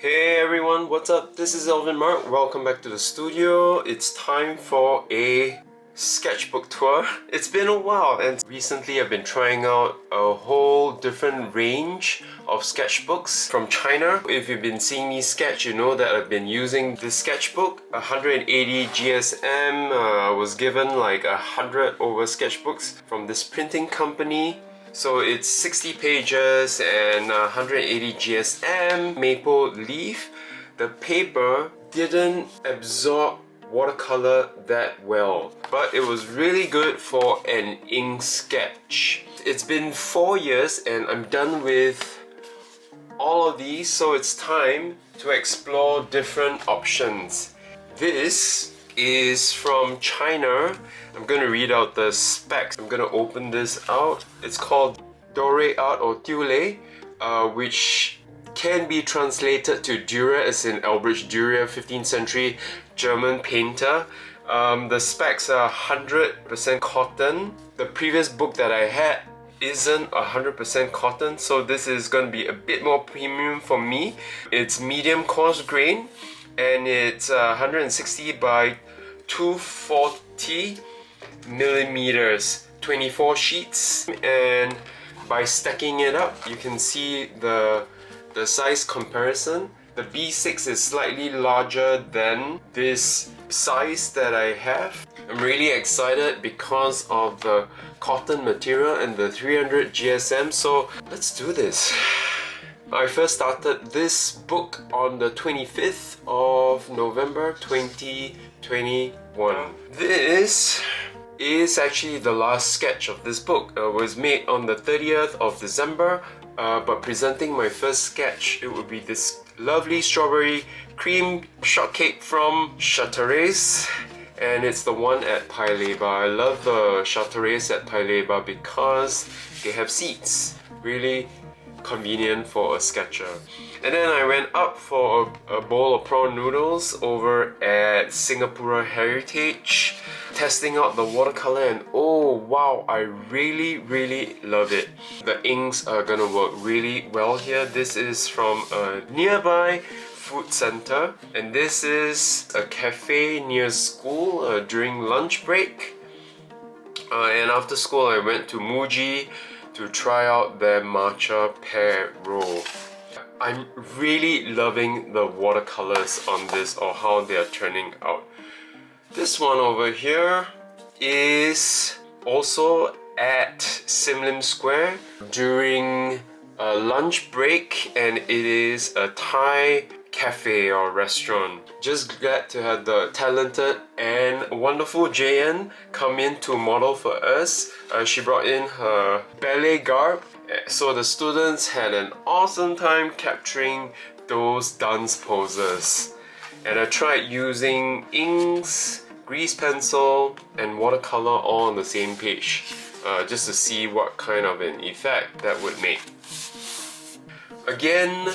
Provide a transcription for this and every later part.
Hey everyone, what's up? This is Alvin. Welcome back to the studio. It's time for a sketchbook tour. It's been a while and recently I've been trying out a whole different range of sketchbooks from China. If you've been seeing me sketch, you know that I've been using this sketchbook, 180 GSM. I was given like 100 over sketchbooks from this printing company. So it's 60 pages and 180 GSM maple leaf. The paper didn't absorb watercolor that well, but it was really good for an ink sketch. It's been 4 years and I'm done with all of these, so it's time to explore different options. This is from China. I'm gonna read out the specs. I'm gonna open this out. It's called DoreArt or Tule, which can be translated to Dürer, as in Albrecht Dürer, 15th century German painter. The specs are 100% cotton. The previous book that I had isn't 100% cotton, so this is gonna be a bit more premium for me. It's medium coarse grain and it's 160 by 240 millimeters, 24 sheets, and by stacking it up you can see the size comparison. The B6 is slightly larger than this size that I have. I'm really excited because of the cotton material and the 300 GSM, so let's do this. I first started this book on the 25th of November 2021. This is actually the last sketch of this book. It was made on the 30th of December, but presenting my first sketch, it would be this lovely strawberry cream shortcake from Chateraise, and it's the one at Paya Lebar. I love the Chateraise at Paya Lebar because they have seats. Really convenient for a sketcher. And then I went up for a bowl of prawn noodles over at Singapore Heritage, testing out the watercolor, and oh wow, I really love it. The inks are gonna work really well here. This is from a nearby food center, and this is a cafe near school during lunch break. And after school I went to Muji to try out their matcha pear roll. I'm really loving the watercolors on this, or how they are turning out. This one over here is also at Sim Lim Square during a lunch break, and it is a Thai cafe or restaurant. Just glad to have the talented and wonderful JN come in to model for us. She brought in her ballet garb, so the students had an awesome time capturing those dance poses. And I tried using inks, grease pencil and watercolor all on the same page, just to see what kind of an effect that would make. Again,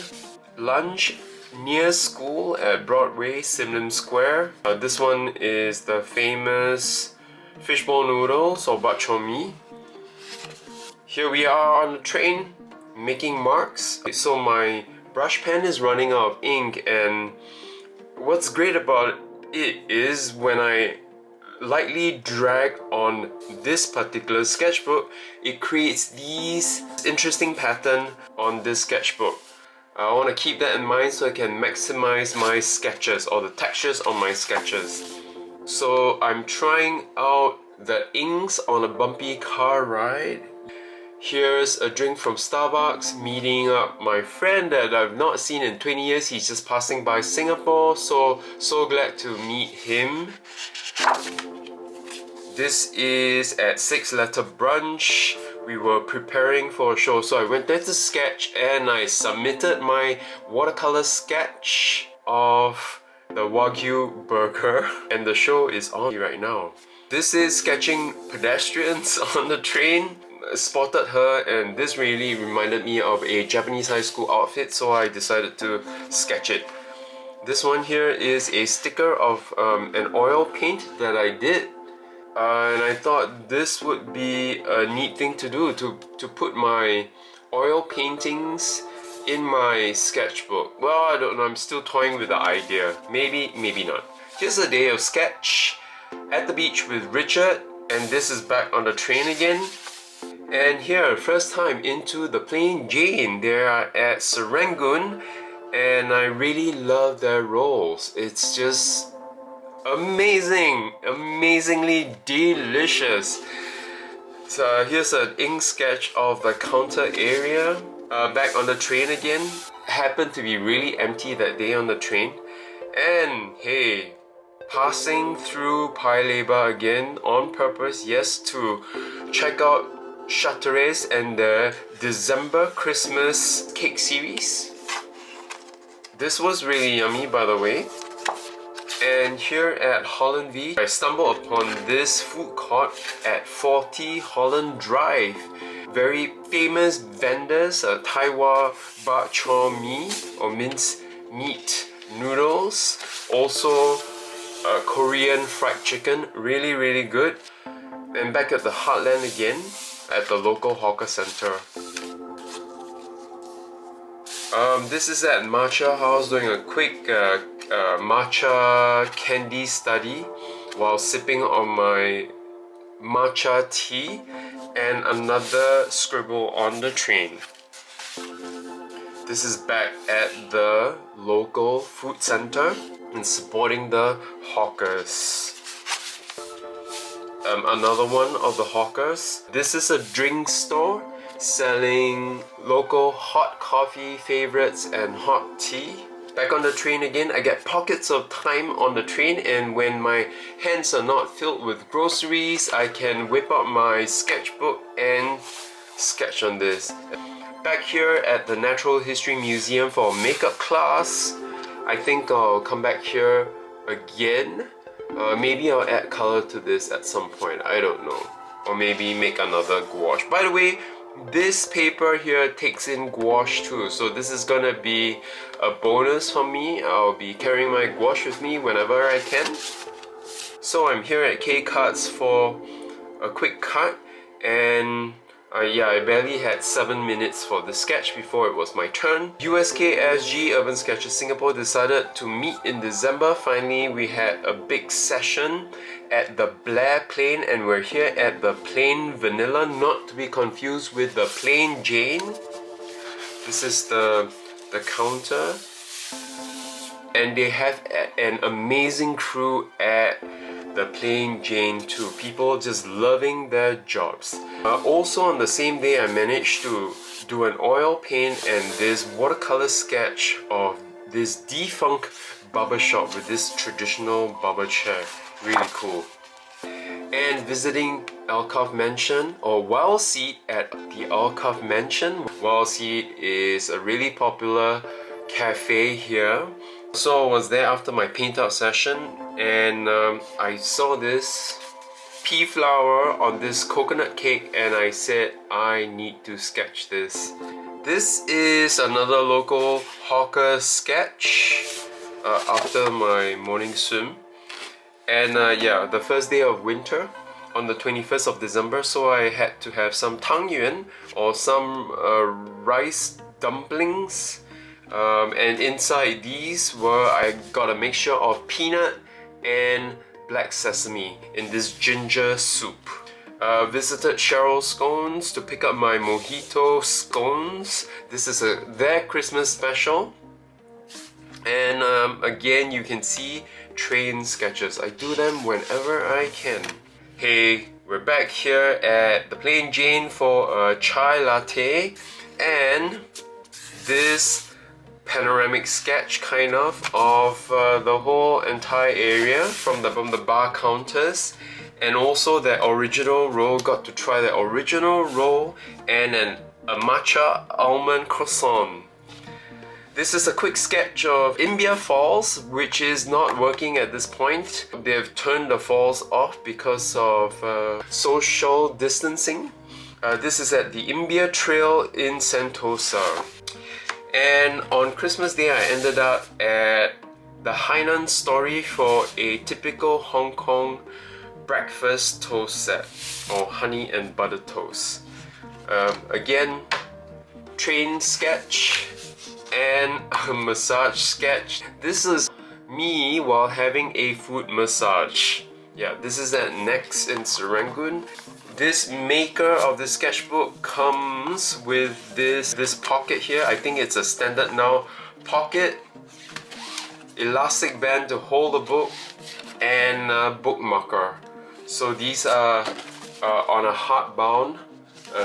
lunch near school at Broadway, Sim Lim Square. This one is the famous fishball noodles or bak chor mee. Here we are on the train making marks. So my brush pen is running out of ink, and what's great about it is when I lightly drag on this particular sketchbook, it creates these interesting pattern on this sketchbook. I want to keep that in mind so I can maximize my sketches or the textures on my sketches. So I'm trying out the inks on a bumpy car ride. Here's a drink from Starbucks, meeting up my friend that I've not seen in 20 years. He's just passing by Singapore, so glad to meet him. This is at 6 Letter Brunch. We were preparing for a show, so I went there to sketch and I submitted my watercolor sketch of the Wagyu burger, and the show is on right now. This is sketching pedestrians on the train. I spotted her, and this really reminded me of a Japanese high school outfit, so I decided to sketch it. This one here is a sticker of an oil paint that I did. And I thought this would be a neat thing to do, to put my oil paintings in my sketchbook? Well, I don't know, I'm still toying with the idea. Maybe, maybe not. Here's a day of sketch at the beach with Richard, and this is back on the train again. And here, first time into the Plain Jane. They are at Serangoon, and I really love their rolls. It's just amazing, amazingly delicious. So here's an ink sketch of the counter area. Back on the train again. Happened to be really empty that day on the train. And hey, passing through Paya Lebar again on purpose, yes, to check out Chateraise and the December Christmas cake series. This was really yummy, by the way. And here at Holland V, I stumbled upon this food court at 40 Holland Drive. Very famous vendors, Taiwan bak chor mee or minced meat noodles. Also Korean fried chicken, really good. And back at the Heartland again, at the local hawker center. This is at Matcha House, doing a quick matcha candy study while sipping on my matcha tea, and another scribble on the train. This is back at the local food center and supporting the hawkers. Another one of the hawkers. This is a drink store selling local hot coffee favorites and hot tea. Back on the train again, I get pockets of time on the train, and when my hands are not filled with groceries, I can whip out my sketchbook and sketch on this. Back here at the Natural History Museum for a makeup class. I think I'll come back here again. Maybe I'll add color to this at some point, I don't know. Or maybe make another gouache. By the way, this paper here takes in gouache too, so this is gonna be a bonus for me. I'll be carrying my gouache with me whenever I can. So I'm here at K-Cuts for a quick cut, and yeah, I barely had 7 minutes for the sketch before it was my turn. USKSG Urban Sketches Singapore decided to meet in December. Finally, we had a big session at the Blair Plain, and we're here at the Plain Vanilla, not to be confused with the Plain Jane. This is the counter, and they have an amazing crew at the Plain Jane too. People just loving their jobs. Also on the same day, I managed to do an oil paint and this watercolor sketch of this defunct barber shop with this traditional barber chair. Really cool. And visiting Alcove Mansion, or Wild Seed at the Alcove Mansion. Wild Seed is a really popular cafe here. So I was there after my paint out session, and I saw this pea flower on this coconut cake, and I said I need to sketch this. This is another local hawker sketch after my morning swim. And yeah, the first day of winter on the 21st of December, so I had to have some tang yuan or some rice dumplings. And inside these I got a mixture of peanut and black sesame in this ginger soup. Visited Cheryl's Scones to pick up my mojito scones. This is their Christmas special. And again, you can see train sketches. I do them whenever I can. Hey, we're back here at the Plain Jane for a chai latte, and this panoramic sketch kind of the whole entire area from the bar counters, and also the original roll. Got to try the original roll and a matcha almond croissant. This is a quick sketch of Imbiah Falls, which is not working at this point. They've turned the falls off because of social distancing. This is at the Imbiah Trail in Sentosa. And on Christmas Day, I ended up at the Hainan Story for a typical Hong Kong breakfast toast set, or honey and butter toast. Again, train sketch. and a massage sketch. This is me while having a foot massage. Yeah, this is at Next in Serangoon. This maker of the sketchbook comes with this pocket here. I think it's a standard now pocket, elastic band to hold the book, and a bookmarker. So these are on a hardbound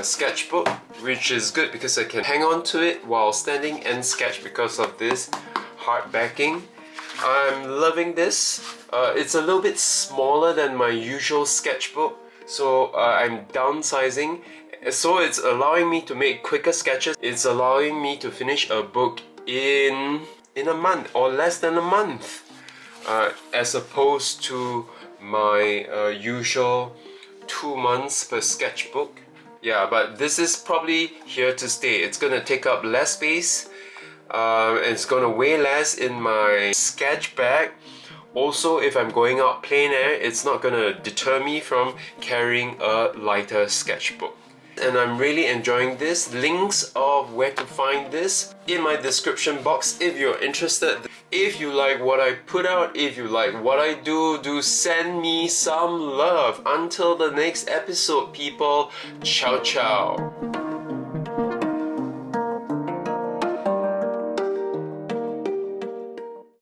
sketchbook, which is good because I can hang on to it while standing and sketch because of this hard backing. I'm loving this. It's a little bit smaller than my usual sketchbook, so I'm downsizing. So it's allowing me to make quicker sketches. It's allowing me to finish a book in a month or less than a month, as opposed to my usual 2 months per sketchbook. Yeah, but this is probably here to stay. It's gonna take up less space. It's gonna weigh less in my sketch bag. Also, if I'm going out plein air, it's not gonna deter me from carrying a lighter sketchbook. And I'm really enjoying this. Links of where to find this in my description box if you're interested. If you like what I put out, if you like what I do send me some love. Until the next episode, people, ciao ciao.